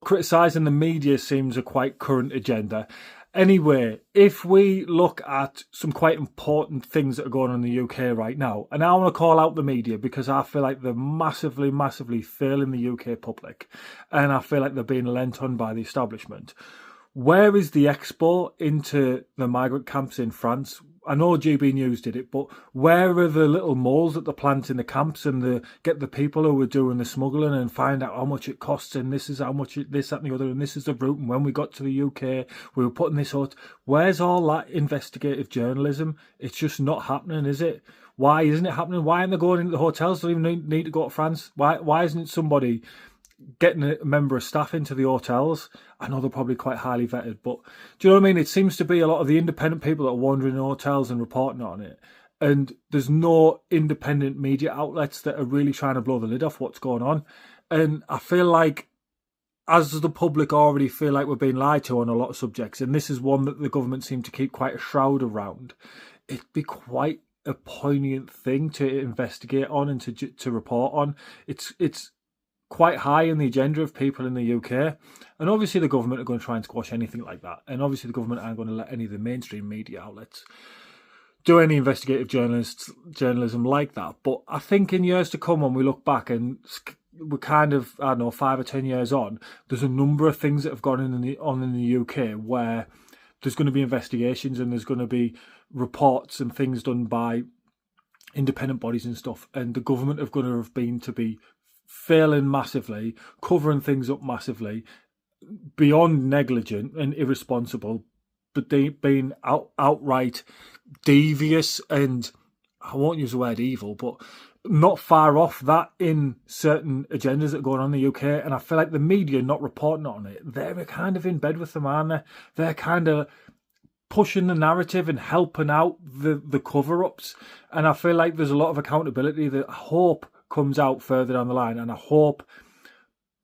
criticising the media seems a quite current agenda. Anyway, if we look at some quite important things that are going on in the UK right now, and I want to call out the media because I feel like they're massively, massively failing the UK public, and I feel like they're being lent on by the establishment. Where is the expo into the migrant camps in France? I know GB News did it, but where are the little moles that they plant in the camps and get the people who are doing the smuggling and find out how much it costs and this is how much this, that and the other and this is the route and when we got to the UK we were putting this out. Where's all that investigative journalism? It's just not happening, is it? Why isn't it happening? Why aren't they going into the hotels? They don't even need to go to France. Why isn't somebody getting a member of staff into the hotels? I know they're probably quite highly vetted, but do you know what I mean? It seems to be a lot of the independent people that are wandering in hotels and reporting on it. And there's no independent media outlets that are really trying to blow the lid off what's going on. And I feel like, as the public already feel like we're being lied to on a lot of subjects, and this is one that the government seem to keep quite a shroud around, it'd be quite a poignant thing to investigate on and to report on. It's quite high in the agenda of people in the UK. And obviously the government are going to try and squash anything like that. And obviously the government aren't going to let any of the mainstream media outlets do any investigative journalism like that. But I think in years to come, when we look back and we're kind of, I don't know, 5 or 10 years on, there's a number of things that have gone on in the UK where there's going to be investigations and there's going to be reports and things done by independent bodies and stuff. And the government are going to have been to be failing massively, covering things up massively, beyond negligent and irresponsible, but they being outright devious and, I won't use the word evil, but not far off that in certain agendas that are going on in the UK. And I feel like the media not reporting on it, they're kind of in bed with them, aren't they? They're kind of pushing the narrative and helping out the cover-ups. And I feel like there's a lot of accountability that I hope comes out further down the line, and I hope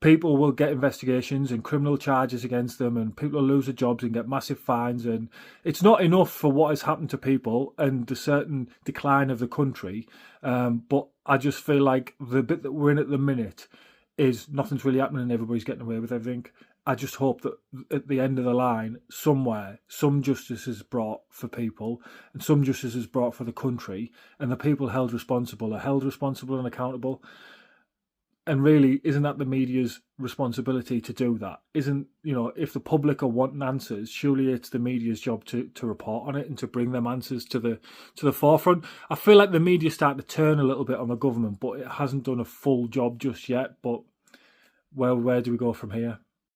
people will get investigations and criminal charges against them and people will lose their jobs and get massive fines. And it's not enough for what has happened to people and the certain decline of the country, but I just feel like the bit that we're in at the minute is nothing's really happening and everybody's getting away with everything. I just hope that at the end of the line, somewhere, some justice is brought for people and some justice is brought for the country, and the people held responsible are held responsible and accountable. And really, isn't that the media's responsibility to do that? Isn't, if the public are wanting answers, surely it's the media's job to report on it and to bring them answers to the forefront. I feel like the media starting to turn a little bit on the government, but it hasn't done a full job just yet. But where do we go from here?